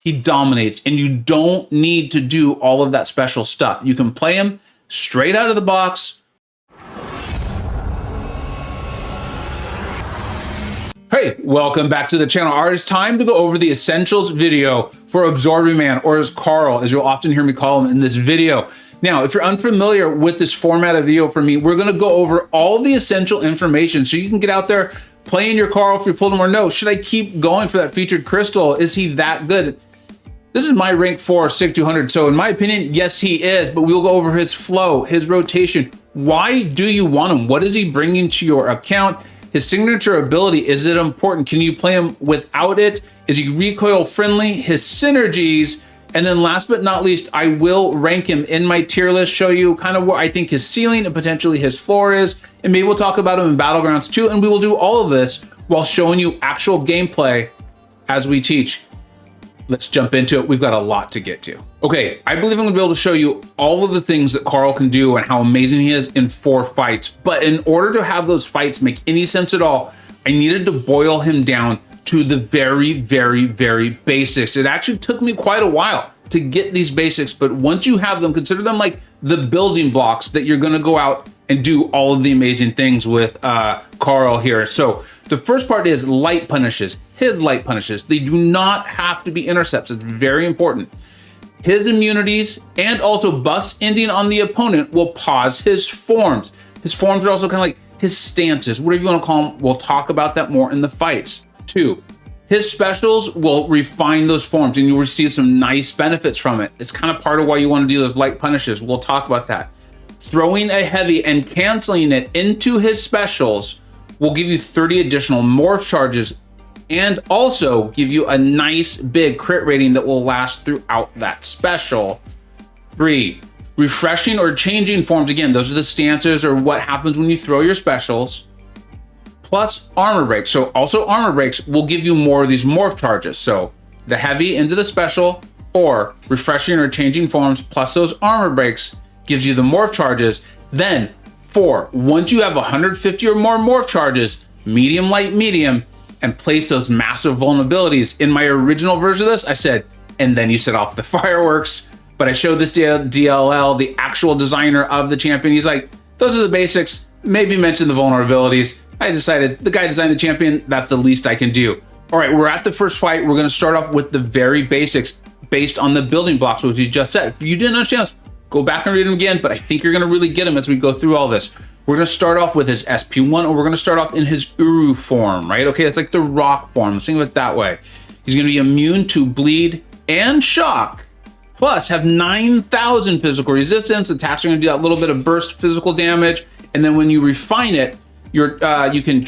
he dominates, and you don't need to do all of that special stuff. You can play him straight out of the box. Hey, welcome back to the channel. All right, it's time to go over the essentials video for Absorbing Man, or as Carl, as you'll often hear me call him in this video. Now, if you're unfamiliar with this format of video for me, we're gonna go over all the essential information so you can get out there, playing your Carl if you pulled him or no. Should I keep going for that featured crystal? Is he that good? This is my rank 4 SIG 200, so in my opinion, yes, he is, but we'll go over his flow, his rotation. Why do you want him? What is he bringing to your account? His signature ability, is it important? Can you play him without it? Is he recoil friendly? His synergies, and then last but not least, I will rank him in my tier list, show you kind of where I think his ceiling and potentially his floor is, and maybe we'll talk about him in Battlegrounds too, and we will do all of this while showing you actual gameplay as we teach. Let's jump into it. We've got a lot to get to. Okay, I believe I'm gonna be able to show you all of the things that Carl can do and how amazing he is in 4 fights. But in order to have those fights make any sense at all, I needed to boil him down to the very, very, very basics. It actually took me quite a while to get these basics, but once you have them, consider them like the building blocks that you're gonna go out and do all of the amazing things with Carl here. So the first part is light punishes. His light punishes, they do not have to be intercepts. It's very important. His immunities and also buffs ending on the opponent will pause his forms. His forms are also kind of like his stances, whatever you want to call them. We'll talk about that more in the fights. 2, his specials will refine those forms and you'll receive some nice benefits from it. It's kind of part of why you want to do those light punishes. We'll talk about that. Throwing a heavy and canceling it into his specials will give you 30 additional morph charges and also give you a nice big crit rating that will last throughout that special. 3, refreshing or changing forms. Again, those are the stances or what happens when you throw your specials. Plus armor breaks. So also armor breaks will give you more of these morph charges. So the heavy into the special or refreshing or changing forms plus those armor breaks gives you the morph charges. Then 4, once you have 150 or more morph charges, medium, light, medium, and place those massive vulnerabilities. In my original version of this, I said, and then you set off the fireworks, but I showed this DLL, the actual designer of the champion. He's like, those are the basics, maybe mention the vulnerabilities. I decided the guy designed the champion, that's the least I can do. All right, we're at the first fight. We're gonna start off with the very basics based on the building blocks, which you just said. If you didn't understand this, go back and read them again, but I think you're gonna really get them as we go through all this. We're gonna start off with his SP1, and we're gonna start off in his Uru form, right? Okay, it's like the rock form, let's think of it that way. He's gonna be immune to bleed and shock, plus have 9,000 physical resistance. Attacks are gonna do that little bit of burst physical damage, and then when you refine it, you can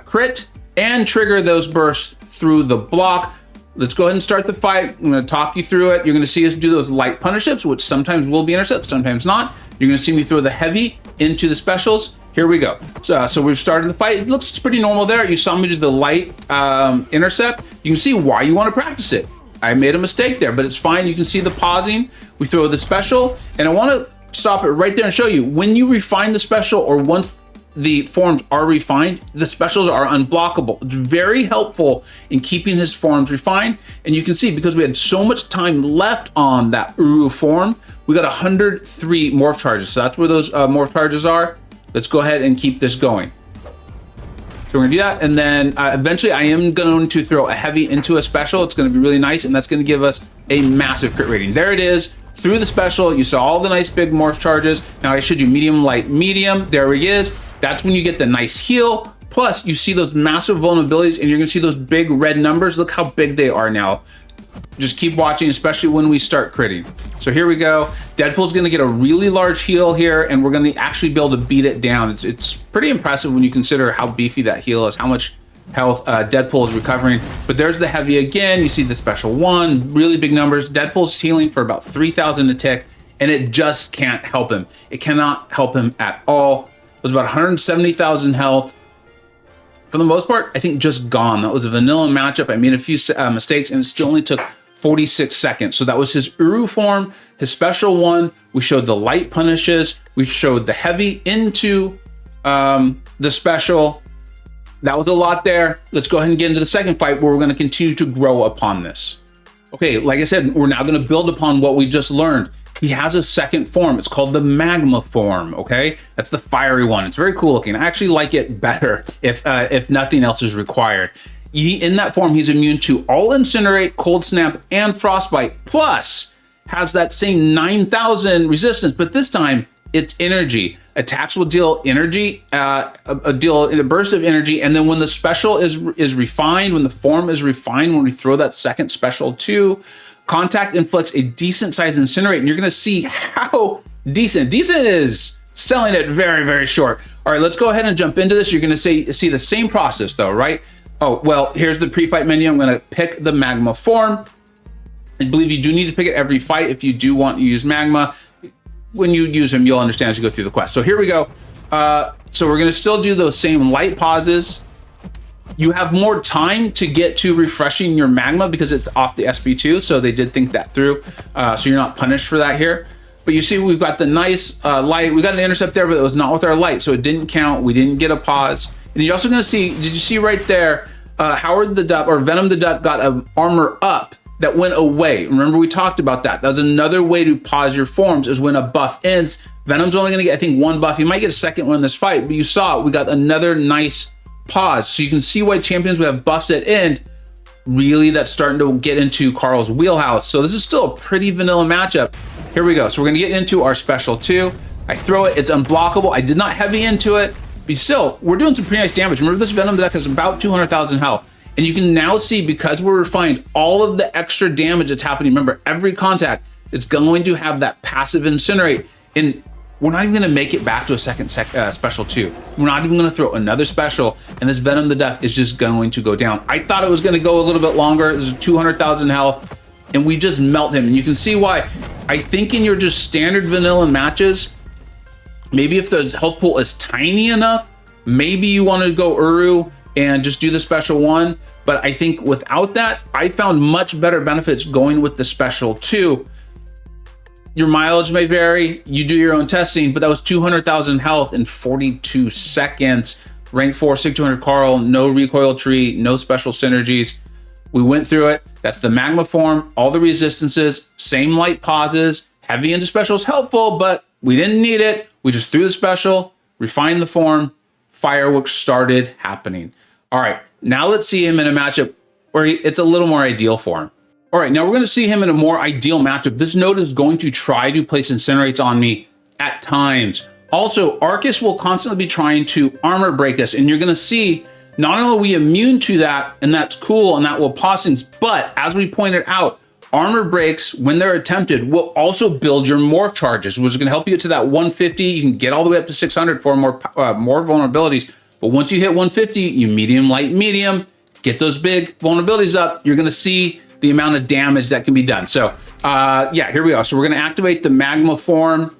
crit and trigger those bursts through the block. Let's go ahead and start the fight. I'm gonna talk you through it. You're gonna see us do those light punishes, which sometimes will be intercepts, sometimes not. You're gonna see me throw the heavy into the specials. Here we go. So we've started the fight. It looks pretty normal there. You saw me do the light intercept. You can see why you wanna practice it. I made a mistake there, but it's fine. You can see the pausing. We throw the special, and I wanna stop it right there and show you, when you refine the special or once the forms are refined, the specials are unblockable. It's very helpful in keeping his forms refined. And you can see, because we had so much time left on that Uru form, we got 103 morph charges. So that's where those morph charges are. Let's go ahead and keep this going. So we're gonna do that. And then eventually I am going to throw a heavy into a special. It's gonna be really nice. And that's gonna give us a massive crit rating. There it is. Through the special, you saw all the nice big morph charges. Now I showed you medium, light, medium. There he is. That's when you get the nice heal. Plus you see those massive vulnerabilities and you're gonna see those big red numbers. Look how big they are now. Just keep watching, especially when we start critting. So here we go. Deadpool's gonna get a really large heal here and we're gonna actually be able to beat it down. It's pretty impressive when you consider how beefy that heal is, how much health Deadpool is recovering. But there's the heavy again. You see the special 1, really big numbers. Deadpool's healing for about 3,000 a tick and it just can't help him. It cannot help him at all. It was about 170,000 health. For the most part, I think just gone. That was a vanilla matchup. I made a few mistakes and it still only took 46 seconds. So that was his Uru form, his special 1. We showed the light punishes. We showed the heavy into the special. That was a lot there. Let's go ahead and get into the second fight where we're gonna continue to grow upon this. Okay, like I said, we're now going to build upon what we just learned. He has a second form. It's called the magma form, okay? That's the fiery one. It's very cool looking. I actually like it better if nothing else is required. In that form, he's immune to all incinerate, cold snap, and frostbite, plus has that same 9,000 resistance, but this time it's energy. Attacks will deal energy, deal in a burst of energy, and then when the special is refined, when the form is refined, when we throw that second special 2, contact inflicts a decent size incinerate, and you're gonna see how decent is. Selling it very, very short. All right, let's go ahead and jump into this. You're gonna see the same process though, right? Oh, well, here's the pre-fight menu. I'm gonna pick the magma form. I believe you do need to pick it every fight if you do want to use magma. When you use them, you'll understand as you go through the quest. So here we go. So we're gonna still do those same light pauses. You have more time to get to refreshing your magma because it's off the SB2, so they did think that through. So you're not punished for that here. But you see we've got the nice light. We got an intercept there, but it was not with our light, so it didn't count. We didn't get a pause. And you're also gonna see, did you see right there, Howard the Duck, or Venom the Duck, got an armor up that went away. Remember we talked about that. That was another way to pause your forms, is when a buff ends. Venom's only gonna get, I think, 1 buff. He might get a second one in this fight, but you saw we got another nice pause. So you can see why champions who have buffs at end, really that's starting to get into Carl's wheelhouse. So this is still a pretty vanilla matchup. Here we go. So we're gonna get into our special 2. I throw it, it's unblockable. I did not heavy into it, but still, we're doing some pretty nice damage. Remember, this Venom deck has about 200,000 health. And you can now see, because we're refined, all of the extra damage that's happening. Remember, every contact is going to have that passive incinerate. And we're not even gonna make it back to a second special 2. We're not even gonna throw another special, and this Venom the Duck is just going to go down. I thought it was gonna go a little bit longer. This is 200,000 health, and we just melt him. And you can see why. I think in your just standard vanilla matches, maybe if the health pool is tiny enough, maybe you wanna go Uru and just do the special 1. But I think without that, I found much better benefits going with the special 2. Your mileage may vary, you do your own testing, but that was 200,000 health in 42 seconds. Rank 4, 6200 Carl, no recoil tree, no special synergies. We went through it. That's the magma form, all the resistances, same light pauses, heavy into special is helpful, but we didn't need it. We just threw the special, refined the form, fireworks started happening. All right, now let's see him in a matchup where it's a little more ideal for him. All right, now we're gonna see him in a more ideal matchup. This node is going to try to place incinerates on me at times. Also, Arcus will constantly be trying to armor break us, and you're gonna see not only are we immune to that, and that's cool, and that will pause things, but as we pointed out, armor breaks, when they're attempted, will also build your morph charges, which is gonna help you get to that 150. You can get all the way up to 600 for more vulnerabilities. But once you hit 150, you medium, light, medium, get those big vulnerabilities up, you're gonna see the amount of damage that can be done. So yeah, here we go. So we're gonna activate the magma form.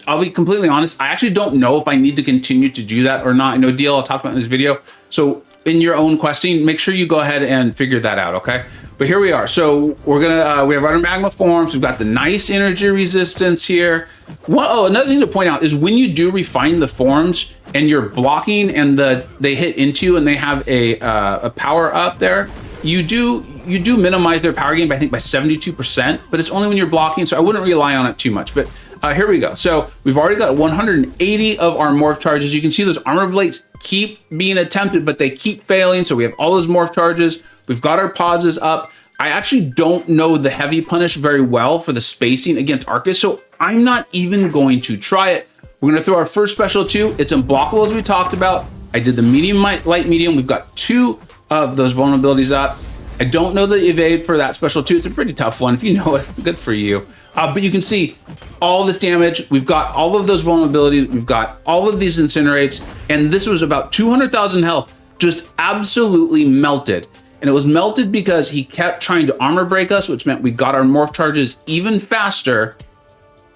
I'll be completely honest, I actually don't know if I need to continue to do that or not. I know DL I'll talk about in this video. So in your own questing, make sure you go ahead and figure that out, okay? But here we are. So we're gonna, we have our magma forms. We've got the nice energy resistance here. Another thing to point out is when you do refine the forms and you're blocking and they hit into you and they have a power up there, you do minimize their power gain by, I think, by 72%, but it's only when you're blocking, so I wouldn't rely on it too much. But here we go. So we've already got 180 of our morph charges. You can see those armor blades keep being attempted, but they keep failing. So we have all those morph charges. We've got our pauses up. I actually don't know the heavy punish very well for the spacing against Arcus, so I'm not even going to try it. We're gonna throw our first special 2. It's unblockable, as we talked about. I did the medium, light, medium. We've got 2 of those vulnerabilities up. I don't know the evade for that special 2. It's a pretty tough one. If you know it, good for you. But you can see all this damage. We've got all of those vulnerabilities. We've got all of these incinerates. And this was about 200,000 health, just absolutely melted. And it was melted because he kept trying to armor break us, which meant we got our morph charges even faster.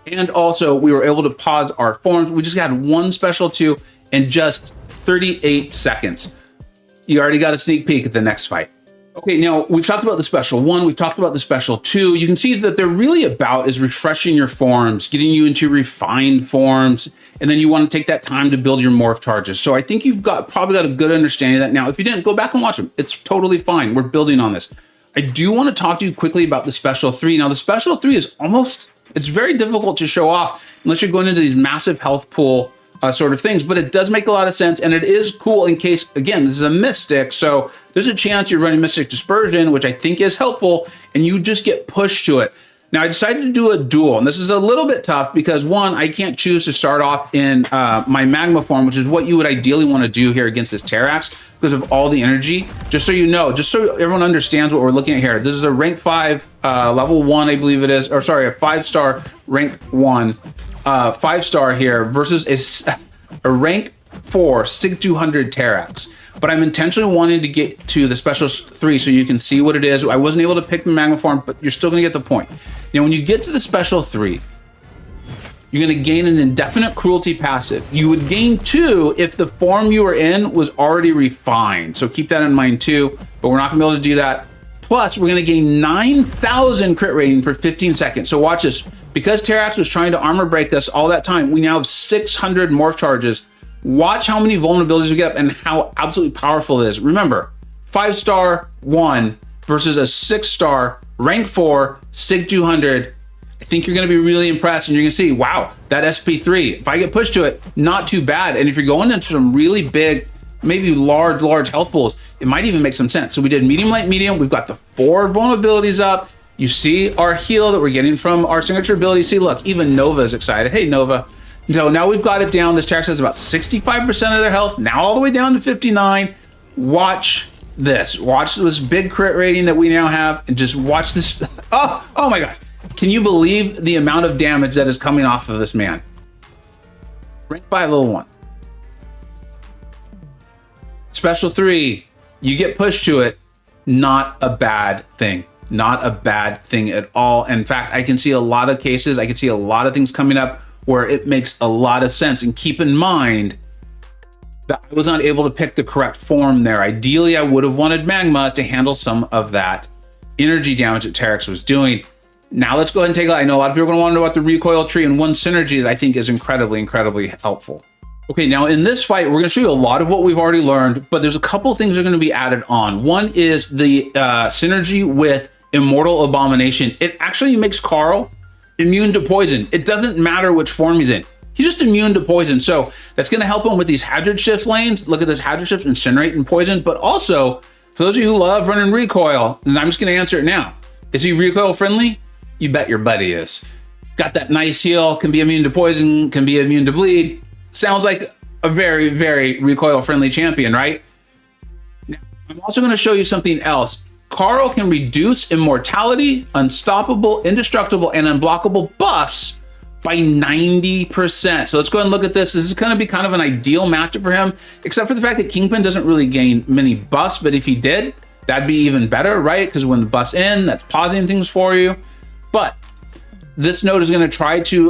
And also we were able to pause our forms. We just had 1 special 2 in just 38 seconds. You already got a sneak peek at the next fight. Okay, now we've talked about the special 1, we've talked about the special 2. You can see that they're really about is refreshing your forms, getting you into refined forms, and then you want to take that time to build your morph charges. So I think you've probably got a good understanding of that now. If you didn't, go back and watch them. It's totally fine. We're building on this. I do want to talk to you quickly about the Special 3. Now, the Special 3 is it's very difficult to show off unless you're going into these massive health pool sort of things, but it does make a lot of sense, and it is cool in case, again, this is a Mystic, so there's a chance you're running Mystic Dispersion, which I think is helpful, and you just get pushed to it. Now, I decided to do a duel, and this is a little bit tough because, one, I can't choose to start off in my Magma form, which is what you would ideally want to do here against this Terrax because of all the energy. Just so you know, just so everyone understands what we're looking at here, this is a rank 5, level 1, I believe it is, or sorry, a 5-star rank 1, 5-star here versus a rank 4 Sig 200 Terrax. But I'm intentionally wanting to get to the Special 3 so you can see what it is. I wasn't able to pick the Magma form, but you're still going to get the point. Now, when you get to the Special 3, you're going to gain an indefinite cruelty passive. You would gain 2 if the form you were in was already refined. So keep that in mind too, but we're not going to be able to do that. Plus, we're going to gain 9,000 crit rating for 15 seconds. So watch this. Because Terrax was trying to armor break us all that time, we now have 600 morph charges. Watch how many vulnerabilities we get up and how absolutely powerful it is. Remember, 5-star 1 versus a 6-star rank 4 Sig 200. I think you're going to be really impressed, and you're going to see, wow, that SP3, if I get pushed to it, not too bad. And if you're going into some really big, maybe large health pools, it might even make some sense. So we did medium, light, medium. We've got the 4 vulnerabilities up. You see our heal that we're getting from our signature ability. See, look, even Nova is excited. Hey, Nova. So now we've got it down. This Terrax has about 65% of their health, now all the way down to 59. Watch this. Watch this big crit rating that we now have, and just watch this. Oh my God. Can you believe the amount of damage that is coming off of this man? Rank 5, level 1. Special 3, you get pushed to it. Not a bad thing. Not a bad thing at all. In fact, I can see a lot of cases, I can see a lot of things coming up where it makes a lot of sense. And keep in mind that I was not able to pick the correct form there. Ideally, I would have wanted Magma to handle some of that energy damage that Terrax was doing. Now let's go ahead and take a look. I know a lot of people are going to want to know about the recoil tree, and one synergy that I think is incredibly helpful. Okay, now in this fight, we're going to show you a lot of what we've already learned, but there's a couple of things that are going to be added on. One is the synergy with Immortal Abomination. It actually makes Carl immune to poison. It doesn't matter which form he's in. He's just immune to poison. So that's going to help him with these Hadrid Shift lanes. Look at this Hadrid Shift, Incinerate, and Poison. But also, for those of you who love running recoil, and I'm just going to answer it now. Is he recoil friendly? You bet your buddy is. Got that nice heal, can be immune to poison, can be immune to bleed. Sounds like a very, very recoil friendly champion, right? Now, I'm also going to show you something else. Carl can reduce immortality, unstoppable, indestructible, and unblockable buffs by 90%. So let's go ahead and look at this. This is going to be kind of an ideal matchup for him, except for the fact that Kingpin doesn't really gain many buffs, but if he did, that'd be even better, right? Because when the buff's in, that's pausing things for you. But this node is going to try to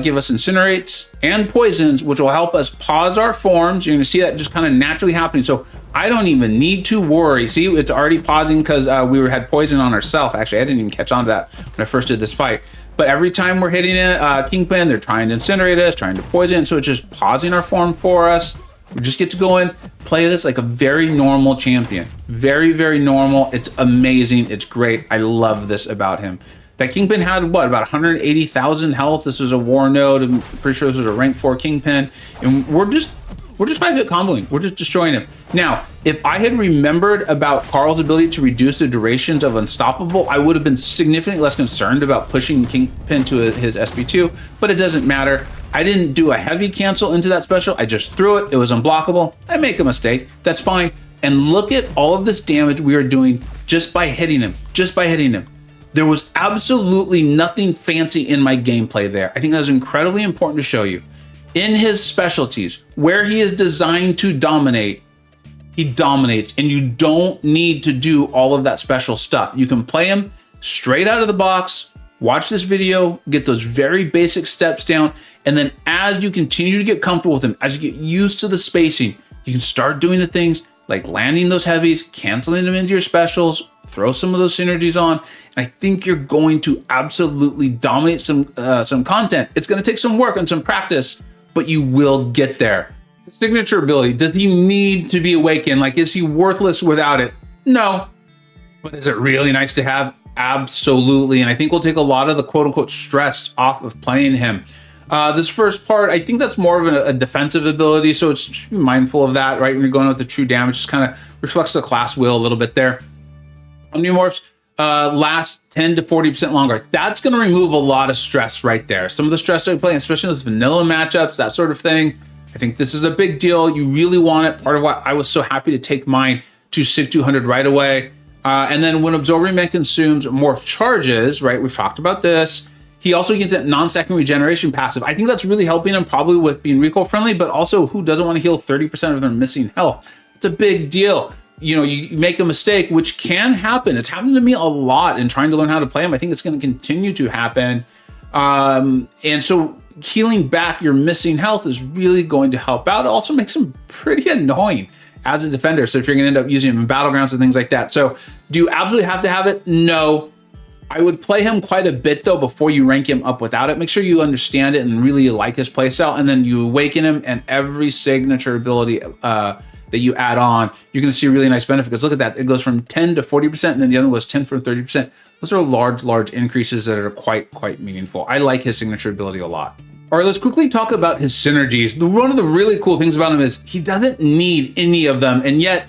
give us Incinerates and Poisons, which will help us pause our forms. You're going to see that just kind of naturally happening. So I don't even need to worry. See, it's already pausing because we had Poison on ourselves. Actually, I didn't even catch on to that when I first did this fight. But every time we're hitting it, Kingpin, they're trying to Incinerate us, trying to Poison. So it's just pausing our form for us. We just get to go in, play this like a very normal champion. Very, very normal. It's amazing. It's great. I love this about him. That Kingpin had what, about 180,000 health. This was a war node. I'm pretty sure this was a rank 4 Kingpin. And we're just 5-hit comboing. We're just destroying him. Now, if I had remembered about Carl's ability to reduce the durations of Unstoppable, I would have been significantly less concerned about pushing Kingpin to his SP2, but it doesn't matter. I didn't do a heavy cancel into that special. I just threw it. It was unblockable. I make a mistake. That's fine. And look at all of this damage we are doing just by hitting him. Just by hitting him. There was absolutely nothing fancy in my gameplay there. I think that was incredibly important to show you. In his specialties, where he is designed to dominate, he dominates, and you don't need to do all of that special stuff. You can play him straight out of the box, watch this video, get those very basic steps down, and then as you continue to get comfortable with him, as you get used to the spacing, you can start doing the things like landing those heavies, canceling them into your specials, throw some of those synergies on, and I think you're going to absolutely dominate some content. It's going to take some work and some practice, but you will get there. The signature ability, does he need to be awakened? Like, is he worthless without it? No. But is it really nice to have? Absolutely. And I think we'll take a lot of the quote unquote stress off of playing him. This first part, I think that's more of a defensive ability. So it's just be mindful of that, right? When you're going with the true damage, just kind of reflects the class wheel a little bit there. Omnimorphs last 10 to 40% longer. That's going to remove a lot of stress right there. Some of the stress that you're playing, especially those vanilla matchups, that sort of thing. I think this is a big deal. You really want it. Part of why I was so happy to take mine to SIG 200 right away. And then when Absorbing Man consumes morph charges, right? We've talked about this. He also gets that non-stacking regeneration passive. I think that's really helping him probably with being recoil friendly, but also who doesn't want to heal 30% of their missing health? It's a big deal. You know, you make a mistake, which can happen. It's happened to me a lot in trying to learn how to play him. I think it's going to continue to happen. And so healing back your missing health is really going to help out. It also makes him pretty annoying as a defender. So if you're going to end up using him in battlegrounds and things like that. So do you absolutely have to have it? No. I would play him quite a bit though before you rank him up without it. Make sure you understand it and really like his playstyle, and then you awaken him, and every signature ability that you add on, you're going to see a really nice benefit. Because look at that, it goes from 10 to 40%, and then the other one goes 10 from 30%. Those are large increases that are quite meaningful. I like his signature ability a lot. All right, let's quickly talk about his synergies. One of the really cool things about him is he doesn't need any of them, and yet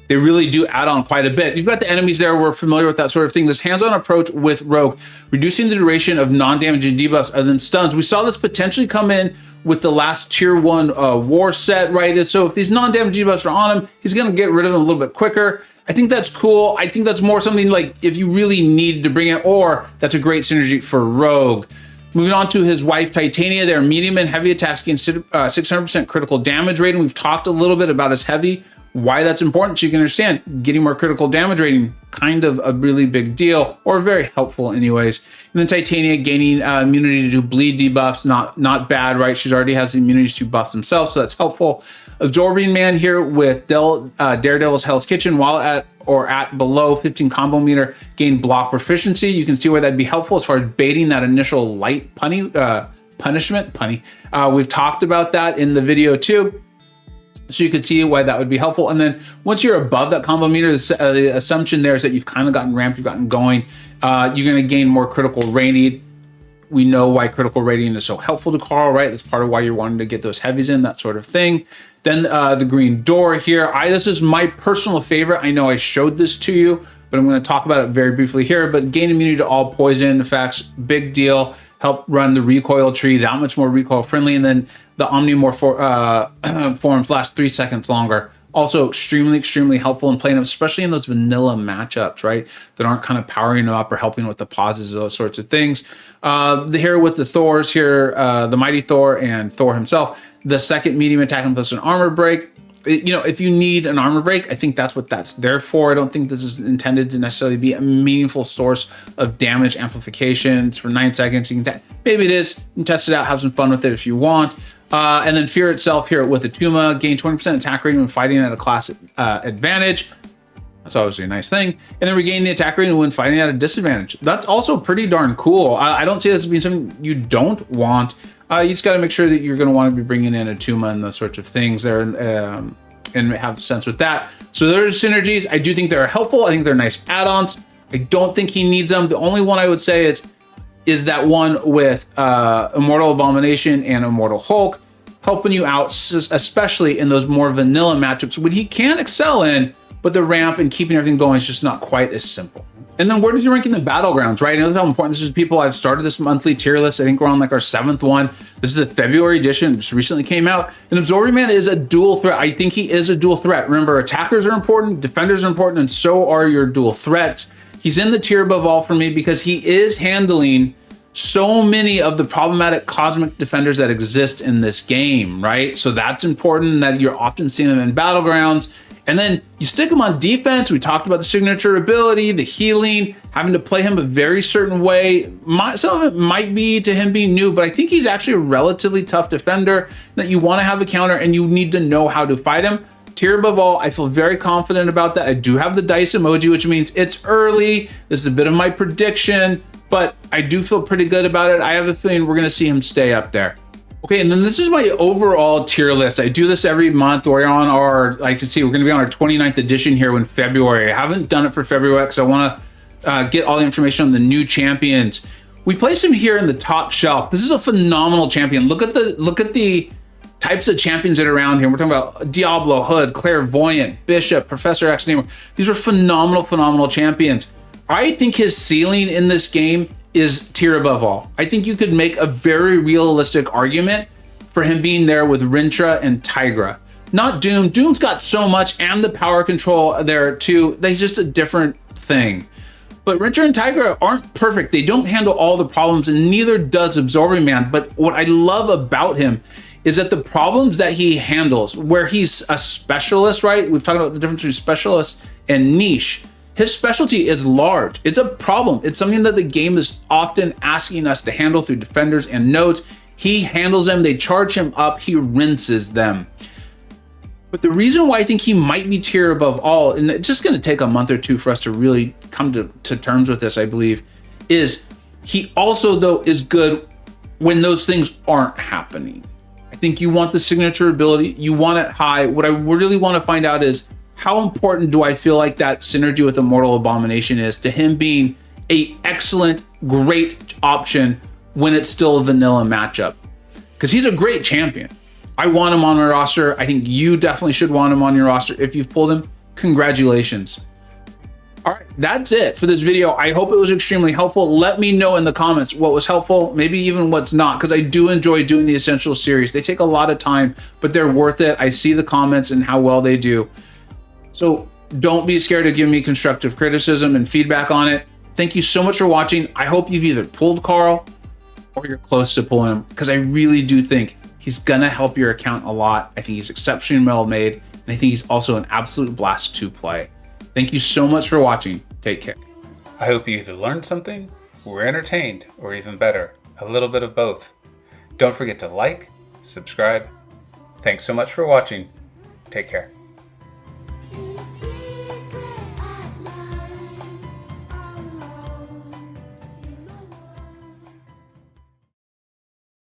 they really do add on quite a bit. You've got the enemies there. We're familiar with that sort of thing. This hands-on approach with Rogue, reducing the duration of non-damaging debuffs other than stuns. We saw this potentially come in with the last tier 1 war set, right? And so if these non-damaging debuffs are on him, he's going to get rid of them a little bit quicker. I think that's cool. I think that's more something like if you really need to bring it, or that's a great synergy for Rogue. Moving on to his wife, Titania, their medium and heavy attacks gain 600% critical damage rating. We've talked a little bit about his heavy, why that's important, so you can understand getting more critical damage rating, kind of a really big deal, or very helpful anyways. And then Titania gaining immunity to do bleed debuffs, not bad, right? She already has the immunities to buffs themselves, so that's helpful. Absorbing Man here with Daredevil's Hell's Kitchen, while at below 15 combo meter, gain block proficiency. You can see why that'd be helpful as far as baiting that initial light punishment. We've talked about that in the video too. So you can see why that would be helpful. And then once you're above that combo meter, the assumption there is that you've kind of gotten ramped, you've gotten going. You're going to gain more critical rating. We know why critical rating is so helpful to Carl, right? That's part of why you're wanting to get those heavies in, that sort of thing. Then the green door here. This is my personal favorite. I know I showed this to you, but I'm going to talk about it very briefly here. But gain immunity to all poison effects, big deal. Help run the recoil tree, that much more recoil friendly. And then the Omnimorph forms last 3 seconds longer. Also extremely helpful in playing them, especially in those vanilla matchups, right? That aren't kind of powering up or helping with the pauses, those sorts of things. Here with the Thors here, the Mighty Thor and Thor himself, the second medium attack inflicts an armor break. If you need an armor break, I think that's what that's there for. I don't think this is intended to necessarily be a meaningful source of damage amplification. It's for 9 seconds. You can maybe it is. You can test it out, have some fun with it if you want. And then Fear itself here with the Tuma, gain 20% attack rating when fighting at a class advantage. That's obviously a nice thing. And then regain the attack rating when fighting at a disadvantage. That's also pretty darn cool. I don't see this as being something you don't want. You just got to make sure that you're going to want to be bringing in a Tuma and those sorts of things there, and have sense with that. So there's synergies. I do think they're helpful. I think they're nice add-ons. I don't think he needs them. The only one I would say is that one with Immortal Abomination and Immortal Hulk, helping you out, especially in those more vanilla matchups, when he can excel in, but the ramp and keeping everything going is just not quite as simple. And then where does he rank in the battlegrounds, right? I know how important this is to people. I've started this monthly tier list. I think we're on like our 7th one. This is the February edition. It just recently came out. And Absorbing Man is a dual threat. I think he is a dual threat. Remember, attackers are important, defenders are important, and so are your dual threats. He's in the tier above all for me because he is handling so many of the problematic cosmic defenders that exist in this game, right? So that's important, that you're often seeing them in battlegrounds. And then you stick him on defense. We talked about the signature ability, the healing, having to play him a very certain way. Some of it might be to him being new, but I think he's actually a relatively tough defender that you want to have a counter and you need to know how to fight him. Tier above all, I feel very confident about that. I do have the dice emoji, which means it's early. This is a bit of my prediction, but I do feel pretty good about it. I have a feeling we're going to see him stay up there. Okay, and then this is my overall tier list. I do this every month. We're on our, I can see we're going to be on our 29th edition here in February. I haven't done it for February because I want to get all the information on the new champions. We place him here in the top shelf. This is a phenomenal champion. Look at the types of champions that are around here. We're talking about Diablo, Hood, Clairvoyant, Bishop, Professor X, Namer. These are phenomenal champions. I think his ceiling in this game is tier above all. I think you could make a very realistic argument for him being there with Rintra and Tigra. Not Doom. Doom's got so much and the power control there too. They're just a different thing. But Rintra and Tigra aren't perfect. They don't handle all the problems, and neither does Absorbing Man. But what I love about him is that the problems that he handles, where he's a specialist, right? We've talked about the difference between specialist and niche. His specialty is large. It's a problem. It's something that the game is often asking us to handle through defenders and nodes. He handles them. They charge him up. He rinses them. But the reason why I think he might be tier above all, and it's just going to take a month or two for us to really come to terms with this, I believe, is he also, though, is good when those things aren't happening. I think you want the signature ability. You want it high. What I really want to find out is, how important do I feel like that synergy with Immortal Abomination is to him being a excellent, great option when it's still a vanilla matchup? Because he's a great champion. I want him on my roster. I think you definitely should want him on your roster. If you've pulled him, congratulations. All right, that's it for this video. I hope it was extremely helpful. Let me know in the comments what was helpful, maybe even what's not, because I do enjoy doing the Essentials series. They take a lot of time, but they're worth it. I see the comments and how well they do. So don't be scared to give me constructive criticism and feedback on it. Thank you so much for watching. I hope you've either pulled Carl or you're close to pulling him, because I really do think he's gonna help your account a lot. I think he's exceptionally well made, and I think he's also an absolute blast to play. Thank you so much for watching. Take care. I hope you either learned something, were entertained, or even better, a little bit of both. Don't forget to like, subscribe. Thanks so much for watching. Take care. See